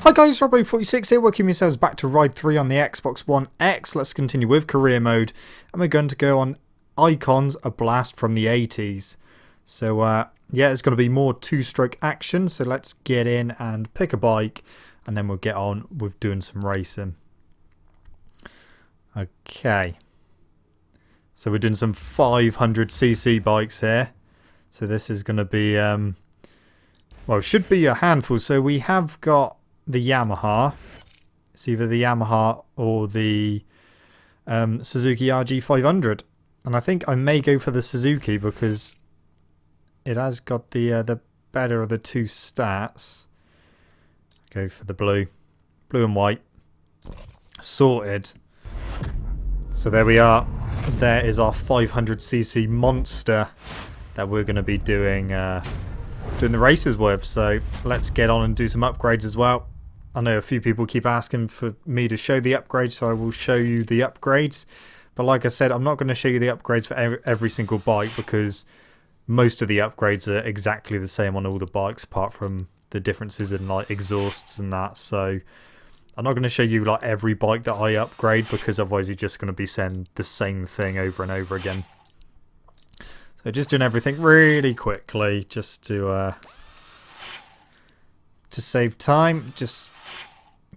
Hi guys, Robbo46 here, welcome yourselves back to Ride 3 on the Xbox One X. Let's continue with career mode, and we're going to go on Icons, a blast from the 80s. So yeah, it's going to be more two-stroke action, so let's get in and pick a bike, and then we'll get on with doing some racing. Okay. So we're doing some 500cc bikes here. So this is going to be, well, it should be a handful. So we have got the Yamaha. It's either the Yamaha or the Suzuki RG500. And I think I may go for the Suzuki because it has got the better of the two stats. Go for the blue. Blue and white. Sorted. So there we are. There is our 500cc monster that we're going to be doing the races with. So let's get on and do some upgrades as well. I know a few people keep asking for me to show the upgrades, so I will show you the upgrades. But like I said, I'm not going to show you the upgrades for every single bike because most of the upgrades are exactly the same on all the bikes apart from the differences in like exhausts and that. So I'm not going to show you like every bike that I upgrade because otherwise you're just going to be saying the same thing over and over again. So just doing everything really quickly just to save time. Just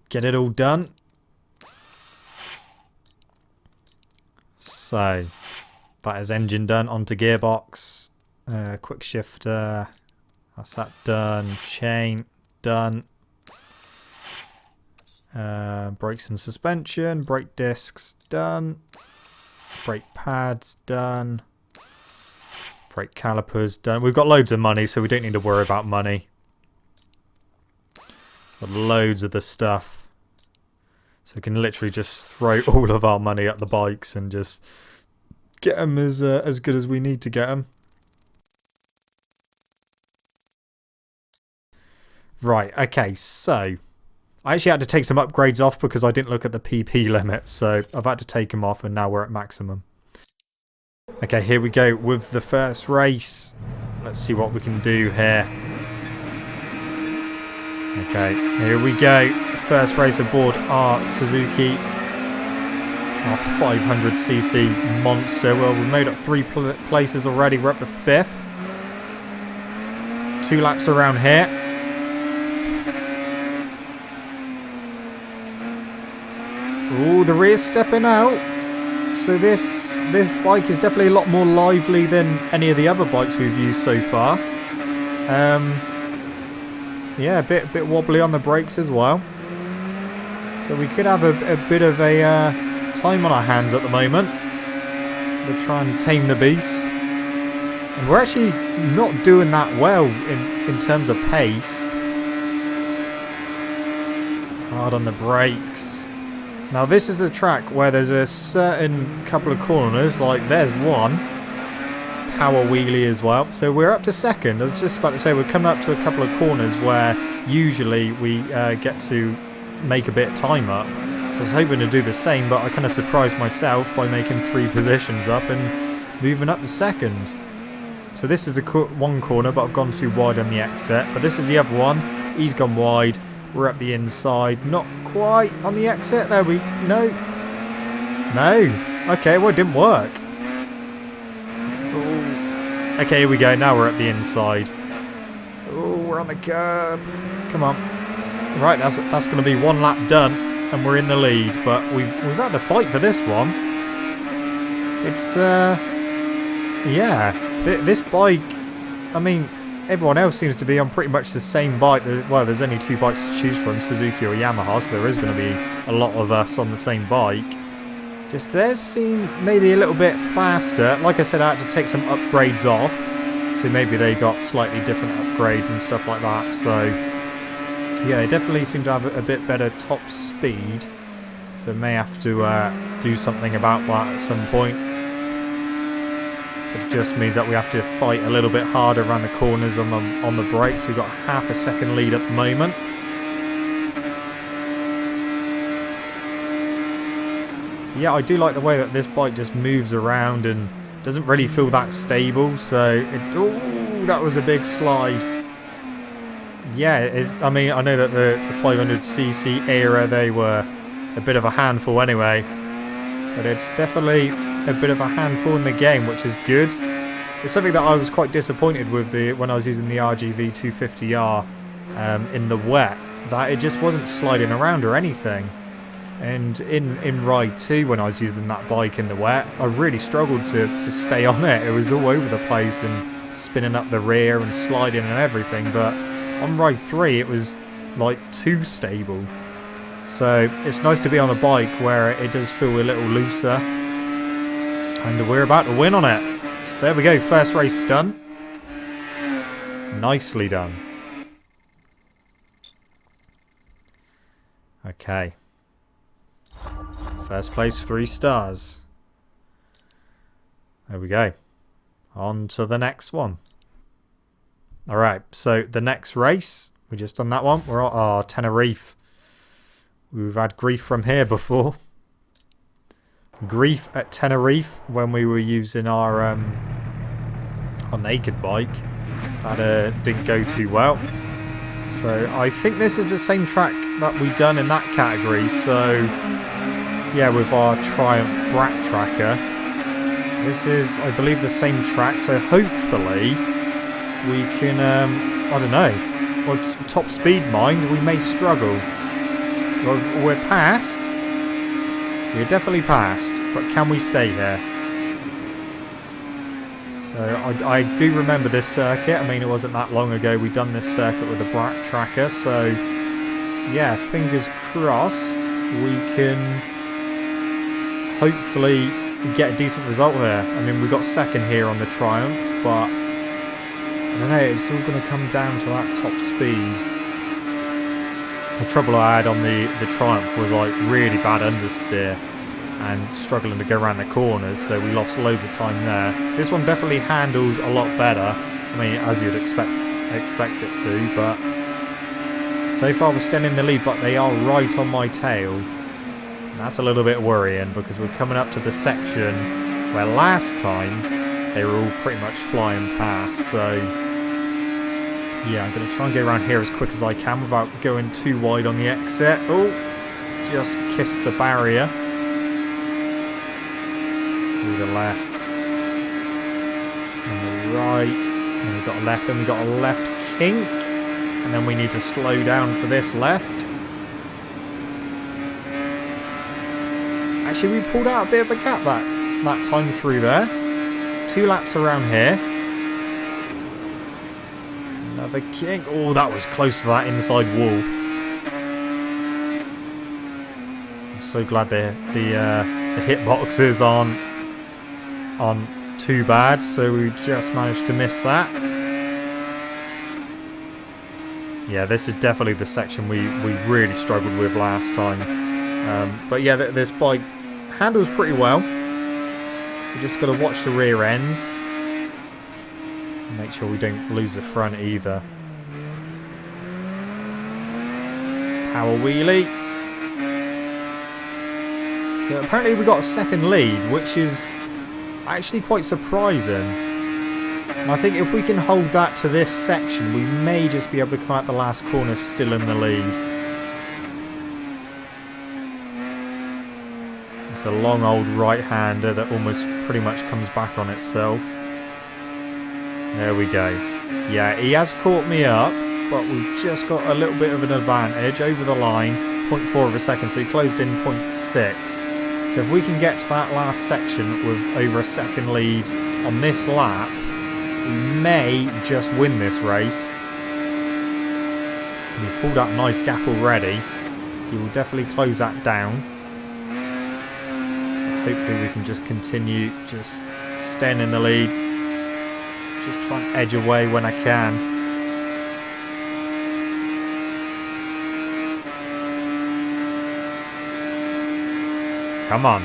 get it all done. So that is engine done. Onto gearbox, quick shifter. That's that done. Chain done. Brakes and suspension, brake discs done, brake pads done, brake calipers done. We've got loads of money, so we don't need to worry about money. Got loads of the stuff, so we can literally just throw all of our money at the bikes and just get them as good as we need to get them. Right, okay, so I actually had to take some upgrades off because I didn't look at the PP limit, so I've had to take them off and now we're at maximum. Okay, here we go with the first race. Let's see what we can do here. Okay, here we go. First race aboard our Suzuki, our 500cc monster. Well, we've made up 3 places already. We're up to 5th. 2 laps around here. Oh, the rear's stepping out. So this bike is definitely a lot more lively than any of the other bikes we've used so far. Yeah, a bit wobbly on the brakes as well. So we could have a bit of a time on our hands at the moment. We'll try and tame the beast. And we're actually not doing that well in terms of pace. Hard on the brakes. Now this is the track where there's a certain couple of corners, like there's one, power wheelie as well. So we're up to 2nd. I was just about to say we're coming up to a couple of corners where usually we get to make a bit of time up. So I was hoping to do the same, but I kind of surprised myself by making 3 positions up and moving up to 2nd. So this is one corner, but I've gone too wide on the exit. But this is the other one. He's gone wide. We're up the inside. Not quite on the exit. There we... No. Okay, well, it didn't work. Ooh. Okay, here we go. Now we're at the inside. Oh, we're on the curb. Come on. Right, that's going to be 1 lap done, and we're in the lead. But we've had to fight for this one. It's yeah. This bike, I mean, everyone else seems to be on pretty much the same bike. Well, there's only 2 bikes to choose from, Suzuki or Yamaha, so there is going to be a lot of us on the same bike. Just theirs seem maybe a little bit faster. Like I said, I had to take some upgrades off, so maybe they got slightly different upgrades and stuff like that. So yeah, they definitely seem to have a bit better top speed, so may have to do something about that at some point. It just means that we have to fight a little bit harder around the corners on the brakes. We've got half a second lead at the moment. Yeah, I do like the way that this bike just moves around and doesn't really feel that stable. So, oh, that was a big slide. yeah, I mean, I know that the 500cc era, they were a bit of a handful anyway. But it's definitely a bit of a handful in the game, which is good. It's something that I was quite disappointed with when I was using the RGV250R in the wet, that it just wasn't sliding around or anything. And in Ride 2, when I was using that bike in the wet, I really struggled to stay on it. It was all over the place and spinning up the rear and sliding and everything. But on Ride 3, it was like too stable. So it's nice to be on a bike where it does feel a little looser. And we're about to win on it. So there we go, first race done. Nicely done. Okay. First place, 3 stars. There we go. On to the next one. Alright, so the next race, we just done that one. We're at Tenerife. We've had grief from here before. Grief at Tenerife when we were using our naked bike. That didn't go too well. So I think this is the same track that we done in that category. So yeah, with our Triumph Brat Tracker. This is, I believe, the same track. So hopefully we can, I don't know. Well, top speed mind, we may struggle. We're past. We're definitely past. But can we stay here? So I do remember this circuit. I mean, it wasn't that long ago we done this circuit with the Brat Tracker. So yeah, fingers crossed we can hopefully get a decent result here. I mean, we got second here on the Triumph, but I don't know, it's all going to come down to that top speed. The trouble I had on the Triumph was like really bad understeer and struggling to go around the corners, so we lost loads of time there. This one definitely handles a lot better. I mean, as you'd expect it to, but so far we're still in the lead, but they are right on my tail. And that's a little bit worrying because we're coming up to the section where last time they were all pretty much flying past, so yeah, I'm going to try and go around here as quick as I can without going too wide on the exit. Oh, just kissed the barrier. Through the left. And the right. And we've got a left, and we've got a left kink. And then we need to slow down for this left. Actually, we pulled out a bit of a gap that time through there. 2 laps around here. Another kick. Oh, that was close to that inside wall. I'm so glad the hitboxes aren't too bad, so we just managed to miss that. Yeah, this is definitely the section we really struggled with last time. But yeah, this bike handles pretty well. We just got to watch the rear ends. Make sure we don't lose the front either. Power wheelie. So apparently we got a second lead, which is actually quite surprising. And I think if we can hold that to this section, we may just be able to come out the last corner still in the lead. It's a long old right-hander that almost pretty much comes back on itself. There we go. Yeah, he has caught me up, but we've just got a little bit of an advantage over the line. 0.4 of a second, so he closed in 0.6. So if we can get to that last section with over a second lead on this lap, we may just win this race. We've pulled out a nice gap already. He will definitely close that down. So hopefully we can just continue just staying in the lead. Just try and edge away when I can. Come on.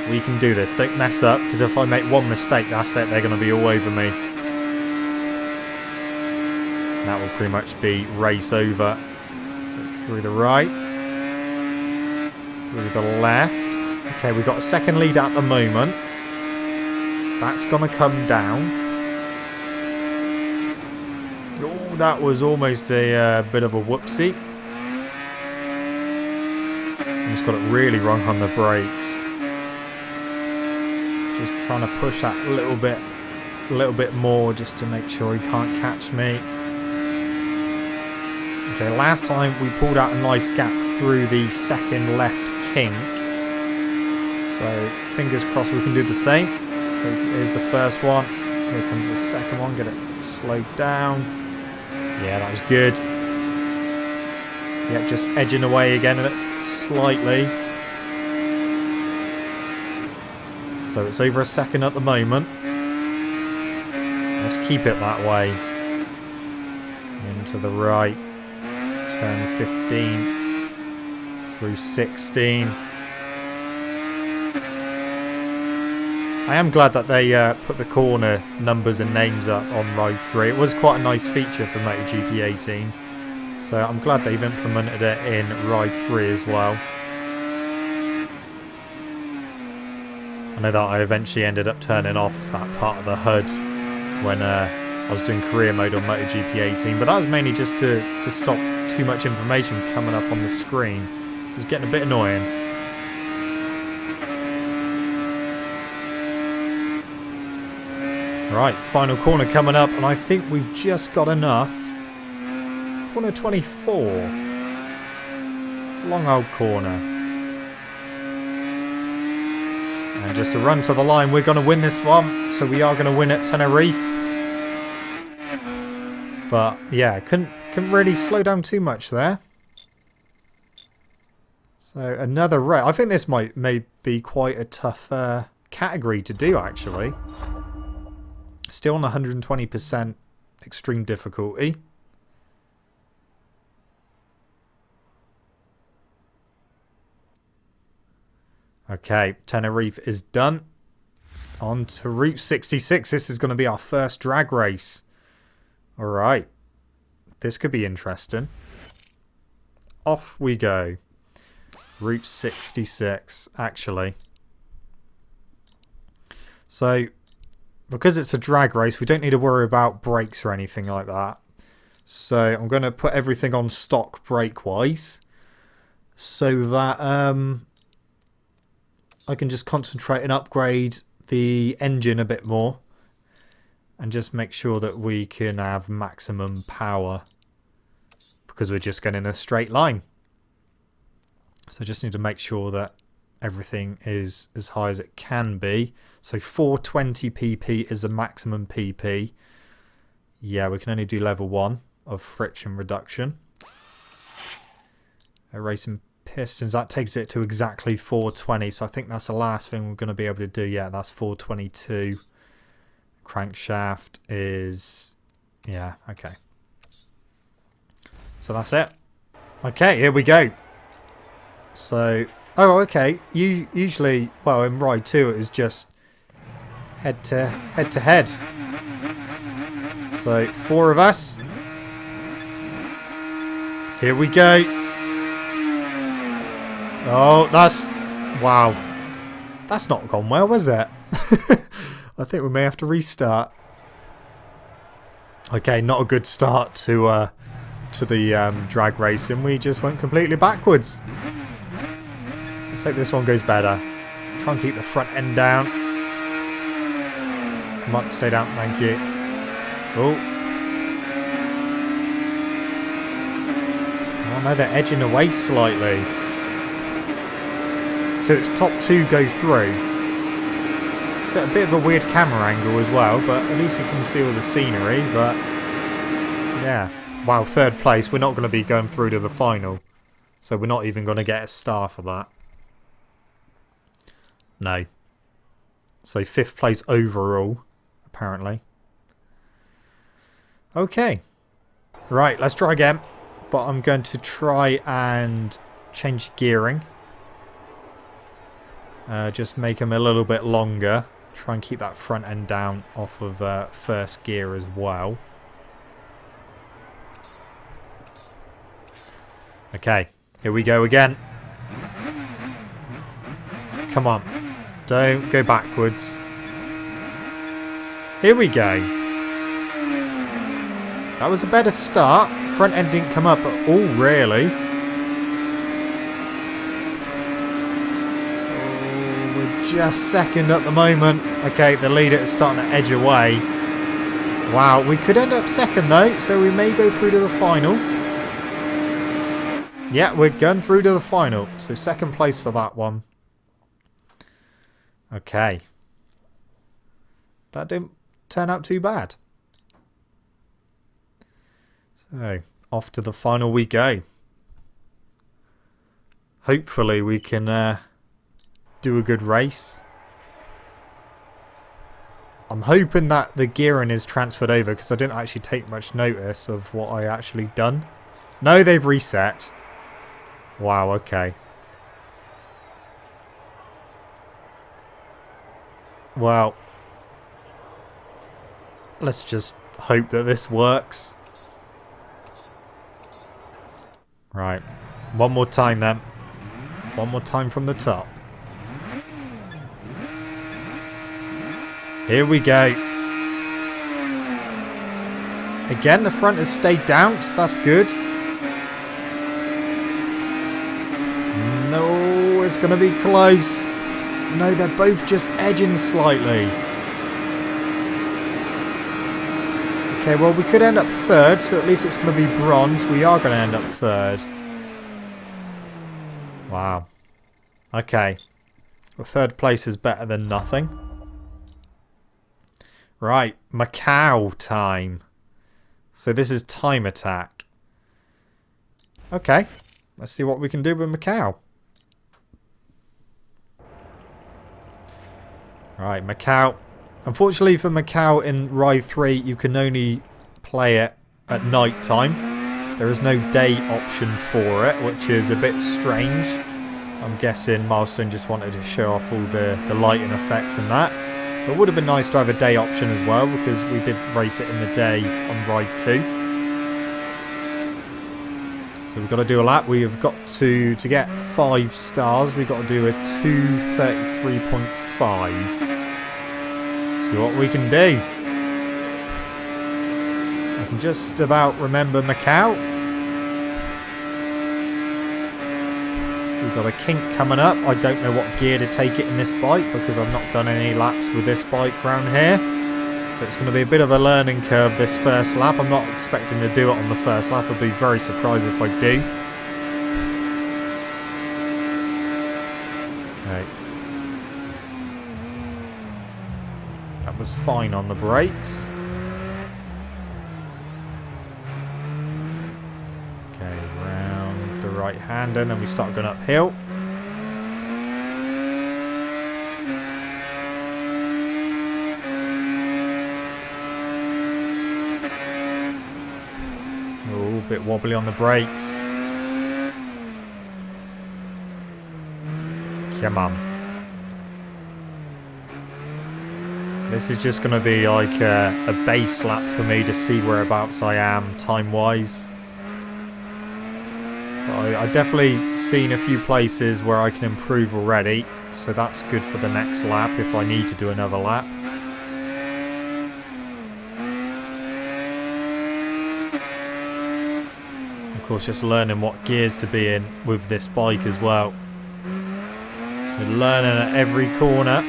We can do this. Don't mess up, because if I make one mistake, that's it. They're going to be all over me. That will pretty much be race over. So through the right. Through the left. Okay, we've got a second lead at the moment. That's going to come down. Oh, that was almost a bit of a whoopsie. Just got it really wrong on the brakes. Just trying to push that a little bit more just to make sure he can't catch me. Okay, last time we pulled out a nice gap through the second left kink. So fingers crossed we can do the same. So here's the first one. Here comes the second one. Get it slowed down. Yeah, that was good. Yeah, just edging away again slightly. So it's over a second at the moment. Let's keep it that way. Into the right. Turn 15. Through 16. I am glad that they put the corner numbers and names up on Ride 3. It was quite a nice feature for MotoGP 18. So I'm glad they've implemented it in Ride 3 as well. I know that I eventually ended up turning off that part of the HUD when I was doing career mode on MotoGP 18. But that was mainly just to stop too much information coming up on the screen. So it's getting a bit annoying. Right, final corner coming up, and I think we've just got enough. Corner 24. Long old corner. And just a run to the line, we're going to win this one. So we are going to win at Tenerife. But yeah, couldn't really slow down too much there. So another race. I think this may be quite a tough category to do actually. Still on 120% extreme difficulty. Okay, Tenerife is done. On to Route 66. This is going to be our first drag race. Alright. This could be interesting. Off we go. Route 66, actually. So, because it's a drag race, we don't need to worry about brakes or anything like that. So I'm going to put everything on stock brake-wise, so that I can just concentrate and upgrade the engine a bit more, and just make sure that we can have maximum power, because we're just going in a straight line. So I just need to make sure that everything is as high as it can be. So 420 pp is the maximum pp. Yeah, we can only do level 1 of friction reduction. Racing pistons, that takes it to exactly 420. So I think that's the last thing we're going to be able to do. Yeah, that's 422. Crankshaft is... yeah, okay. So that's it. Okay, here we go. So... oh, okay. Usually, well, in Ride 2 it was just head to head. So 4 of us. Here we go. Oh, that's... wow. That's not gone well, was it? I think we may have to restart. Okay, not a good start to the drag racing. We just went completely backwards. Let's hope this one goes better. Try and keep the front end down. Come on, stay down, thank you. Oh. Oh no, they're edging away slightly. So it's top 2 go through. It's a bit of a weird camera angle as well, but at least you can see all the scenery. But yeah, wow, 3rd place. We're not going to be going through to the final, so we're not even going to get a star for that. No. So 5th place overall, apparently. Okay. Right, let's try again. But I'm going to try and change gearing. Just make them a little bit longer. Try and keep that front end down off of 1st gear as well. Okay, here we go again. Come on. Don't go backwards. Here we go. That was a better start. Front end didn't come up at all, really. Oh, we're just second at the moment. Okay, the leader is starting to edge away. Wow, we could end up second though, so we may go through to the final. Yeah, we're going through to the final. So second place for that one. Okay. That didn't turn out too bad. So, off to the final we go. Hopefully we can do a good race. I'm hoping that the gearing is transferred over because I didn't actually take much notice of what I actually done. No, they've reset. Wow, okay. Well, let's just hope that this works. Right. One more time then. One more time from the top. Here we go. Again, the front has stayed down, so that's good. No, it's going to be close. No, they're both just edging slightly. Okay, well, we could end up third, so at least it's going to be bronze. We are going to end up third. Wow. Okay. Well, third place is better than nothing. Right, Macau time. So this is time attack. Okay, let's see what we can do with Macau. Right, Macau. Unfortunately for Macau in Ride 3, you can only play it at night time. There is no day option for it, which is a bit strange. I'm guessing Milestone just wanted to show off all the lighting effects and that. But it would have been nice to have a day option as well, because we did race it in the day on Ride 2. So we've got to do a lap. We have got to get 5 stars, we've got to do a 2:33.5. See what we can do. I can just about remember Macau. We've got a kink coming up. I don't know what gear to take it in this bike because I've not done any laps with this bike around here. So it's going to be a bit of a learning curve this first lap. I'm not expecting to do it on the first lap. I'll be very surprised if I do. Okay. That was fine on the brakes. Okay, round the right hand and then we start going uphill. Oh, a bit wobbly on the brakes. Come on. This is just going to be like a base lap for me to see whereabouts I am time-wise. I've definitely seen a few places where I can improve already, so that's good for the next lap if I need to do another lap. Of course, just learning what gears to be in with this bike as well. So learning at every corner.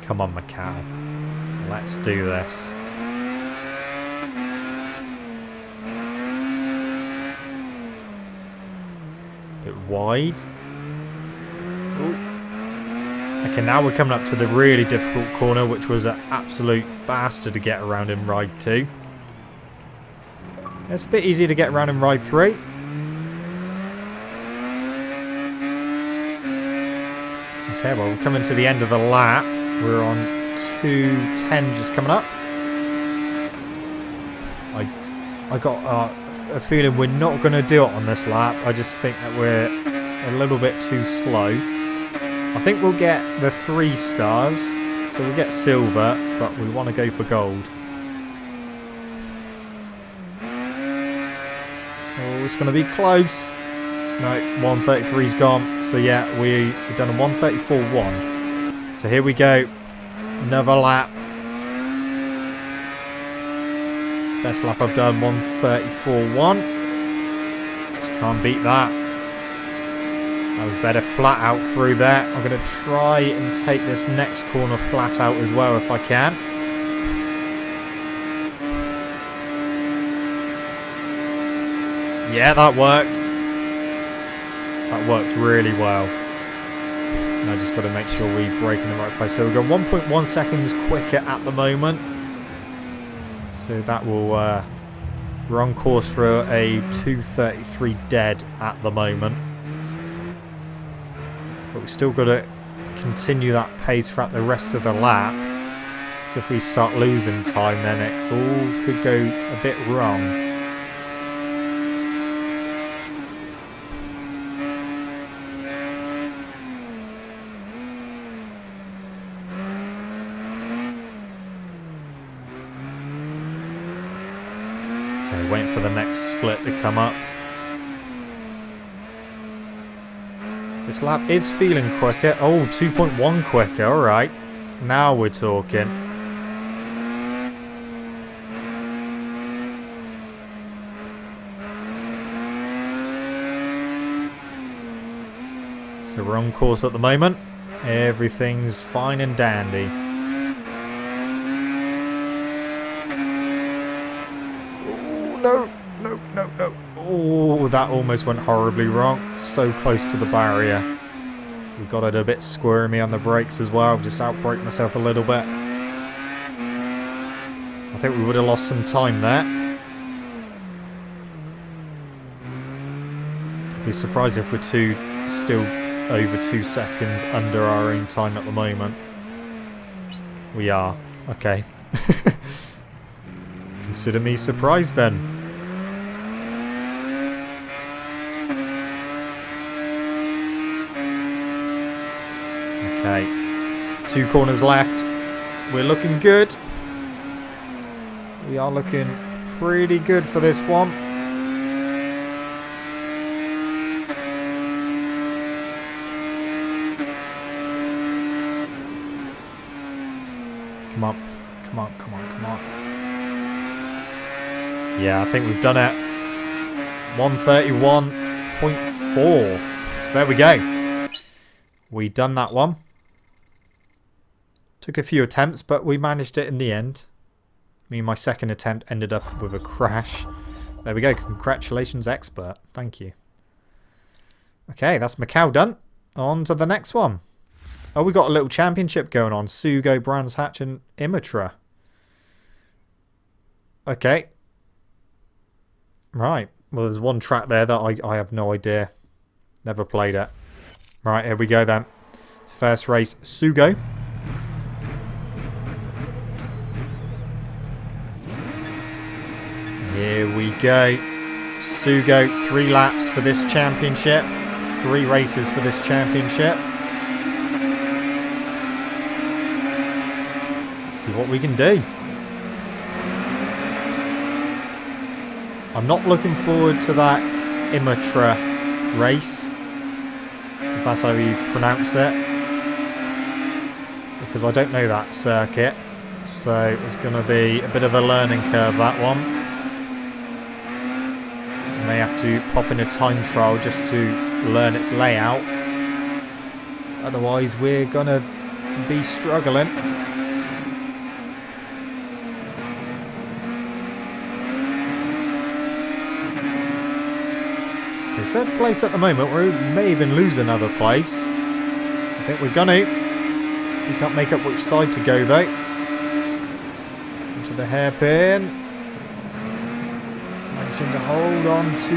Come on, Macau. Let's do this. Bit wide. Ooh. Okay, now we're coming up to the really difficult corner, which was an absolute bastard to get around in Ride 2. It's a bit easier to get around in Ride 3. Okay, well, we're coming to the end of the lap. We're on 2:10 just coming up. I got a feeling we're not going to do it on this lap. I just think that we're a little bit too slow. I think we'll get the 3 stars, so we'll get silver, but we want to go for gold. Oh, it's going to be close. No, 133's gone. So yeah, we've done a 134.1. So here we go. Another lap. Best lap I've done, 134.1. Let's try and beat that. That was better flat out through there. I'm going to try and take this next corner flat out as well if I can. Yeah, that worked. That worked really well. And I just got to make sure we brake in the right place. So we've got 1.1 seconds quicker at the moment. So that will... we're on course for a 2:33 dead at the moment. But we've still got to continue that pace throughout the rest of the lap. So if we start losing time, then it all could go a bit wrong. Okay, waiting for the next split to come up. This lap is feeling quicker. Oh, 2.1 quicker. Alright. Now we're talking. So we're on course at the moment. Everything's fine and dandy. Oh, no. No, no, no. Oh, that almost went horribly wrong. So close to the barrier. We got it a bit squirmy on the brakes as well. I've just outbraked myself a little bit. I think we would have lost some time there. I'd be surprised if we're still over 2 seconds under our own time at the moment. We are. Okay. Consider me surprised then. Okay, 2 corners left. We're looking good. We are looking pretty good for this one. Come on, come on, come on, come on. Yeah, I think we've done it. 131.4. So there we go. We done that one. Took a few attempts, but we managed it in the end. Me and my second attempt ended up with a crash. There we go. Congratulations, expert. Thank you. Okay, that's Macau done. On to the next one. Oh, we got a little championship going on. Sugo, Brands Hatch, and Imatra. Okay. Right. Well, there's one track there that I have no idea. Never played it. Right, here we go then. First race, Sugo. Here we go. Sugo, 3 laps for this championship. 3 races for this championship. Let's see what we can do. I'm not looking forward to that Imatra race, if that's how you pronounce it, because I don't know that circuit. So it's going to be a bit of a learning curve, that one. I may have to pop in a time trial just to learn its layout. Otherwise we're going to be struggling. So 3rd place at the moment. We may even lose another place. I think we're going to. We can't make up which side to go though. Into the hairpin. Managing to hold on to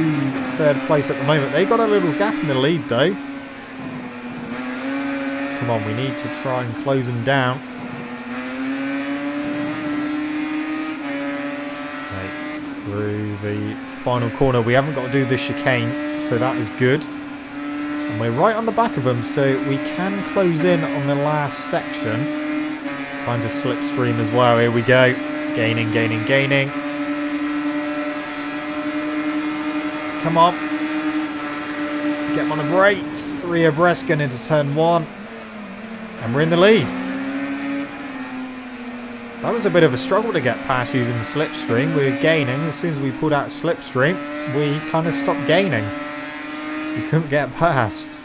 3rd place at the moment. They got a little gap in the lead though. Come on, we need to try and close them down. Okay, through the final corner. We haven't got to do the chicane, so that is good. And we're right on the back of them, so we can close in on the last section. Time to slipstream as well. Here we go. Gaining, gaining, gaining. Come on. Get him on the brakes. 3 abreast going into turn 1. And we're in the lead. That was a bit of a struggle to get past using the slipstream. We were gaining. As soon as we pulled out slipstream, we kind of stopped gaining. We couldn't get past.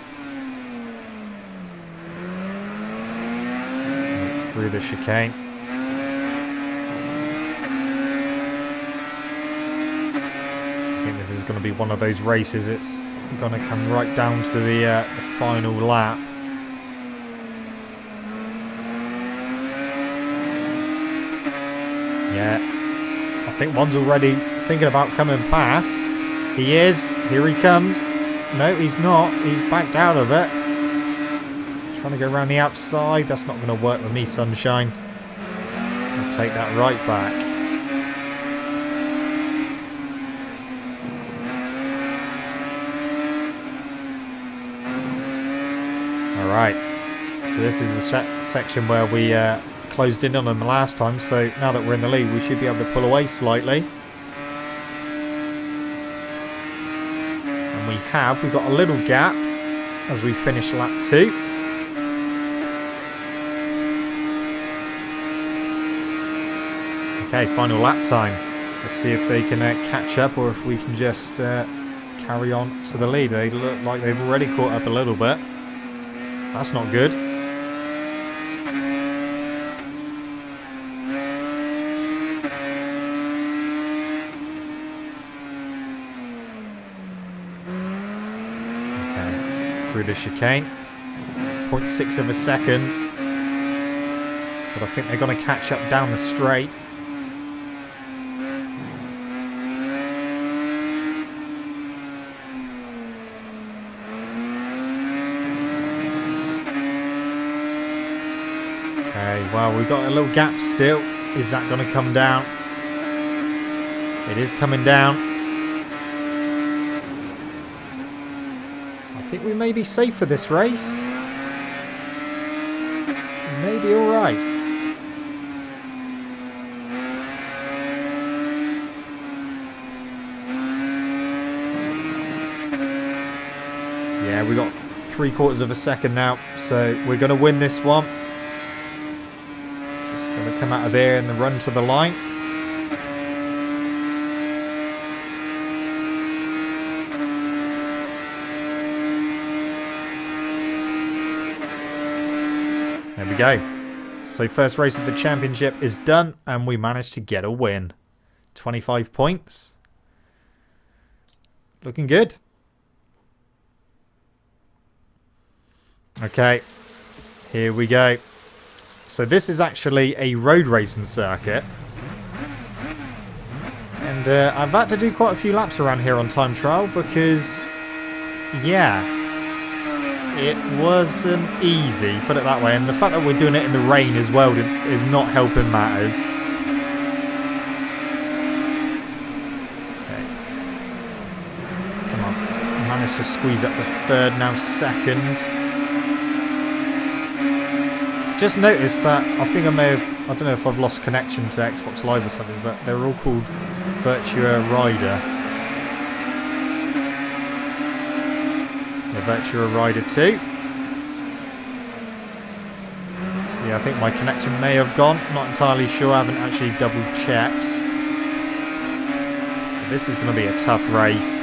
Through the chicane. I think this is going to be one of those races. It's going to come right down to the final lap. Yeah, I think one's already thinking about coming past. He is. Here he comes. No, he's not. He's backed out of it. He's trying to go around the outside. That's not going to work with me, sunshine. I'll take that right back. Alright. So this is the section where we closed in on them last time, so now that we're in the lead we should be able to pull away slightly. And we've got a little gap as we finish lap 2. Okay, final lap time. Let's see if they can catch up or if we can just carry on to the lead. They look like they've already caught up a little bit. That's not good. Through the chicane, 0.6 of a second, but I think they're going to catch up down the straight. Okay, well, we've got a little gap still. Is that going to come down? It is coming down. I think we may be safe for this race. Maybe alright. Yeah, we got 3/4 of a second now, so we're going to win this one. Just going to come out of there and then run to the line. There we go. So first race of the championship is done and we managed to get a win. 25 points. Looking good. Okay, here we go. So this is actually a road racing circuit. And I've had to do quite a few laps around here on time trial because, yeah, it wasn't easy, put it that way. And the fact that we're doing it in the rain as well is not helping matters. Okay. Come on. Managed to squeeze up the third, now second. Just noticed that I think I don't know if I've lost connection to Xbox Live or something, but they're all called Virtua Rider. The Virtua Rider 2. So yeah, I think my connection may have gone. Not entirely sure. I haven't actually double checked. But this is going to be a tough race.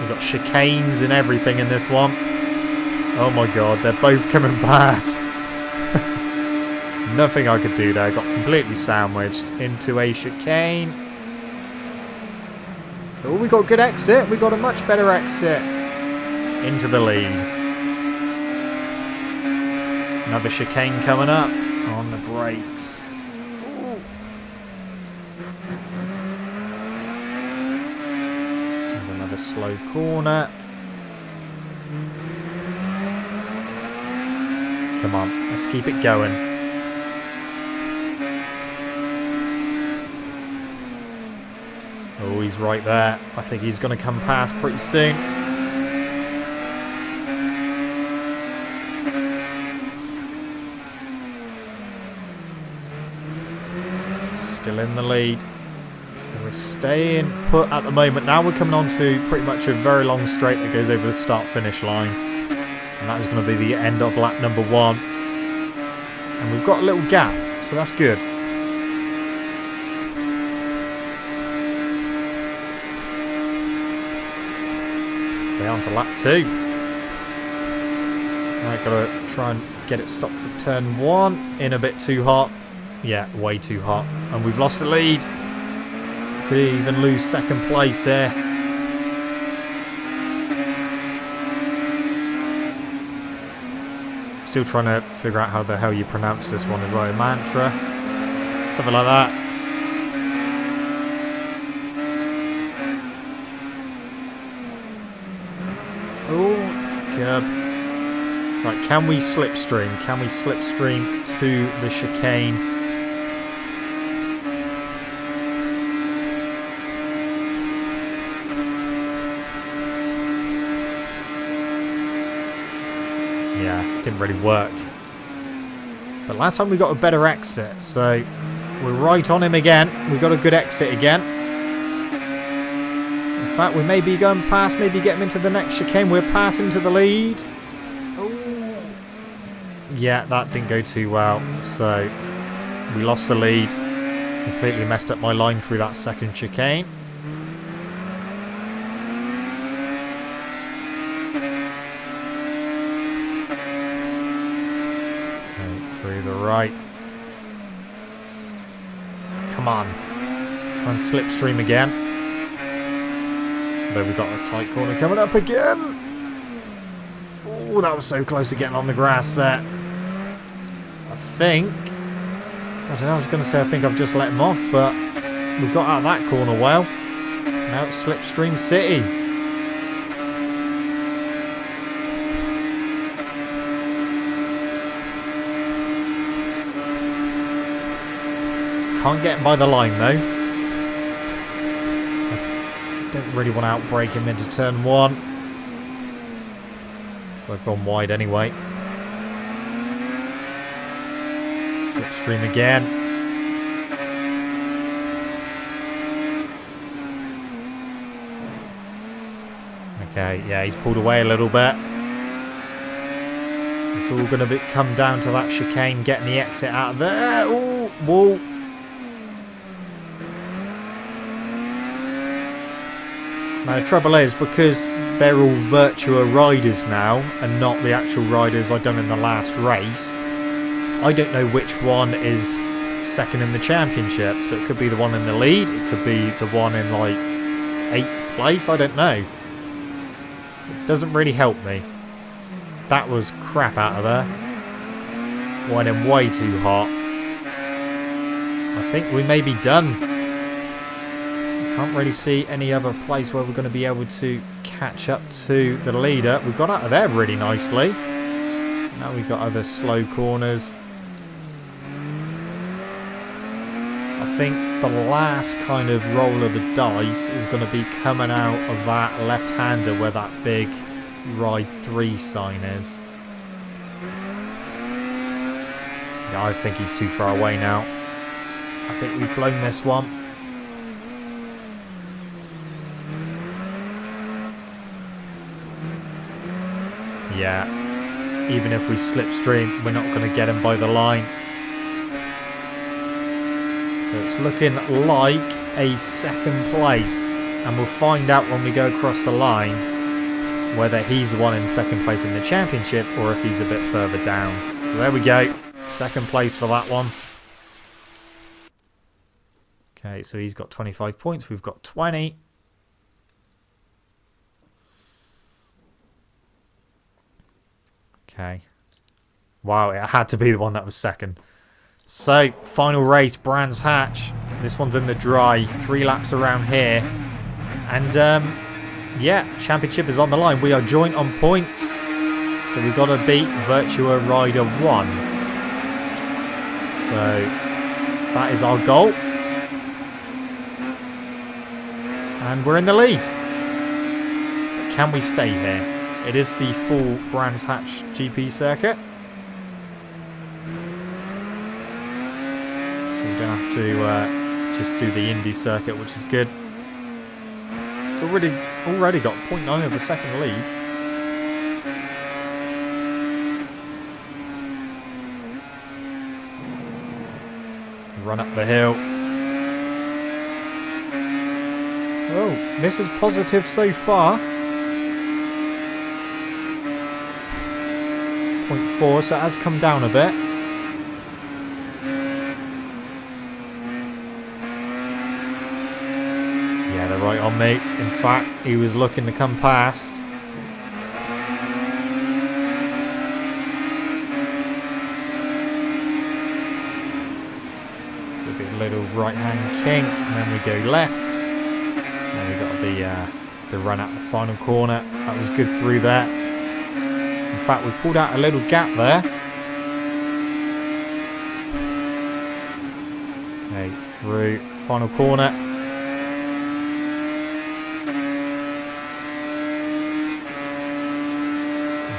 We've got chicanes and everything in this one. Oh my god, they're both coming past. Nothing I could do there. Got completely sandwiched into a chicane. Oh, we got a good exit. We got a much better exit. Into the lead. Another chicane coming up on the brakes. Ooh. And another slow corner. Come on, let's keep it going. Oh, he's right there. I think he's going to come past pretty soon. Still in the lead. So we're we're staying put at the moment. Now we're coming on to pretty much a very long straight that goes over the start-finish line. And that is going to be the end of lap number 1. And we've got a little gap, so that's good. Okay, on to lap 2. Right, got to try and get it stopped for turn 1. In a bit too hot. Yeah, way too hot. And we've lost the lead. Could even lose second place here. Still trying to figure out how the hell you pronounce this one as well. Mantra. Something like that. Oh, curb. Right, can we slipstream? Can we slipstream to the chicane? Yeah, didn't really work. But last time we got a better exit, so we're right on him again. We got a good exit again. In fact, we may be going past, maybe get him into the next chicane. We're passing to the lead. Yeah, that didn't go too well, so we lost the lead. Completely messed up my line through that second chicane. Okay, through the right. Come on. Try and slipstream again. Though we've got a tight corner coming up again. Oh, that was so close to getting on the grass there. I don't know, I was going to say I think I've just let him off, but we got out of that corner well. Now it's Slipstream City. Can't get him by the line though. I don't really want to outbrake him into turn 1. So I've gone wide anyway. Slipstream again. Okay, yeah, he's pulled away a little bit. It's all going to come down to that chicane, getting the exit out of there. Ooh, whoa. Now the trouble is, because they're all Virtua riders now and not the actual riders I've done in the last race, I don't know which one is second in the championship. So it could be the one in the lead, it could be the one in like 8th place, I don't know. It doesn't really help me. That was crap out of there. Went in way too hot. I think we may be done. Can't really see any other place where we're going to be able to catch up to the leader. We got out of there really nicely. Now we've got other slow corners. I think the last kind of roll of the dice is going to be coming out of that left-hander where that big Ride 3 sign is. Yeah, I think he's too far away now. I think we've blown this one. Yeah, even if we slipstream, we're not going to get him by the line. So it's looking like a second place, and we'll find out when we go across the line whether he's the one in second place in the championship or if he's a bit further down. So there we go, second place for that one. Okay, so he's got 25 points, we've got 20. Okay. Wow, it had to be the one that was second. So, final race, Brands Hatch. This one's in the dry. 3 laps around here. And, yeah, championship is on the line. We are joint on points. So we've got to beat Virtua Rider 1. So, that is our goal. And we're in the lead. But can we stay here? It is the full Brands Hatch GP circuit. So we don't have to just do the Indy circuit, which is good. Already got 0.9 of a second lead. Run up the hill. Oh, this is positive so far. 0.4, so it has come down a bit. Yeah, they're right on me. In fact, he was looking to come past. There'll be a little right-hand kink, and then we go left. And we got the run out the final corner. That was good through there. In fact, we pulled out a little gap there. Okay, through final corner.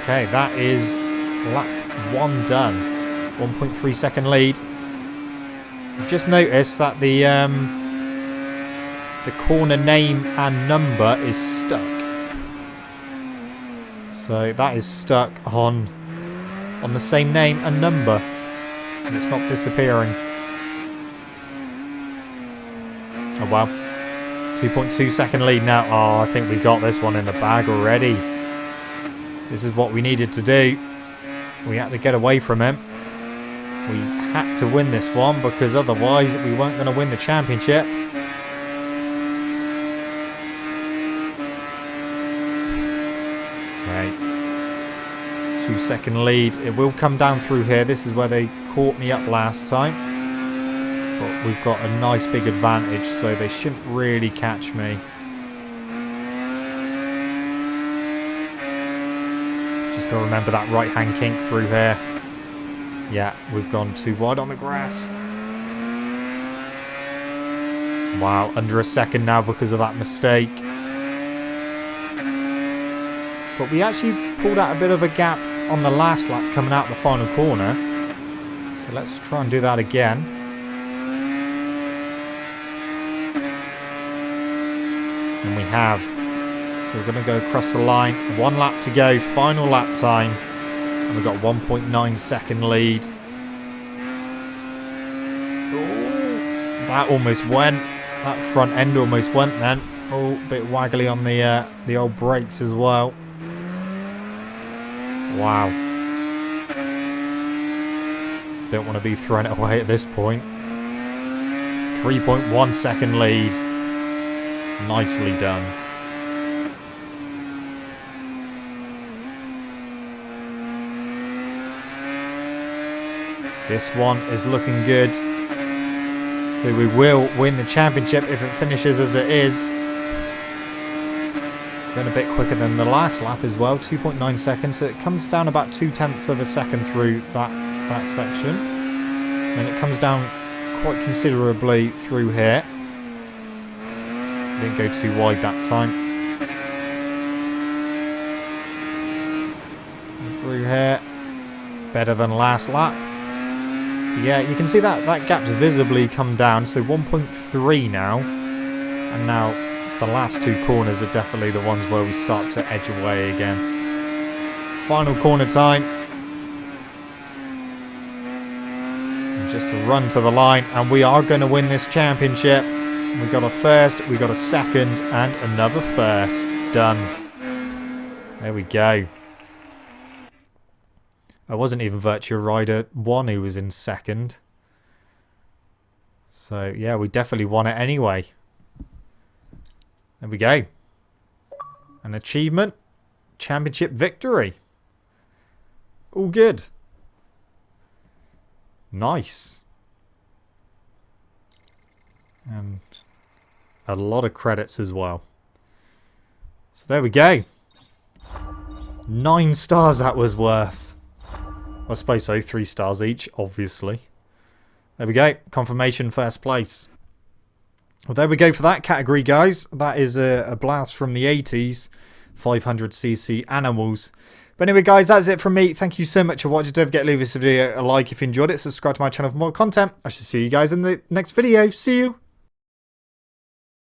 Okay, that is lap 1 done. 1.3 second lead. I've just noticed that the corner name and number is stuck. So that is stuck on the same name and number. And it's not disappearing. Oh well. 2.2 second lead now. Oh, I think we got this one in the bag already. This is what we needed to do. We had to get away from him. We had to win this one because otherwise we weren't going to win the championship. Okay. 2 second lead. It will come down through here. This is where they caught me up last time. But we've got a nice big advantage, so they shouldn't really catch me. Just got to remember that right-hand kink through here. Yeah, we've gone too wide on the grass. Wow, under a second now because of that mistake. But we actually pulled out a bit of a gap on the last lap coming out the final corner. So let's try and do that again. And we have. So we're going to go across the line. 1 lap to go, final lap time. And we've got 1.9 second lead. Oh, that almost went. That front end almost went then. Oh, a bit waggly on the old brakes as well. Wow. Don't want to be thrown away at this point. 3.1 second lead. Nicely done. This one is looking good. So we will win the championship if it finishes as it is. Going a bit quicker than the last lap as well, 2.9 seconds. So it comes down about 0.2 of a second through that section. And it comes down quite considerably through here. Didn't go too wide that time. And through here. Better than last lap. Yeah, you can see that gap's visibly come down, so 1.3 now. And now the last 2 corners are definitely the ones where we start to edge away again. Final corner time. And just a run to the line, and we are going to win this championship. We got a first, we got a second, and another first. Done. There we go. I wasn't even Virtua Rider 1 who was in second. So, yeah, we definitely won it anyway. There we go. An achievement. Championship victory. All good. Nice. And a lot of credits as well. So, there we go. 9 stars that was worth. I suppose so, 3 stars each, obviously. There we go, confirmation first place. Well, there we go for that category, guys. That is a blast from the 80s, 500cc animals. But anyway, guys, that's it from me. Thank you so much for watching. Don't forget to leave this video a like if you enjoyed it. Subscribe to my channel for more content. I shall see you guys in the next video. See you.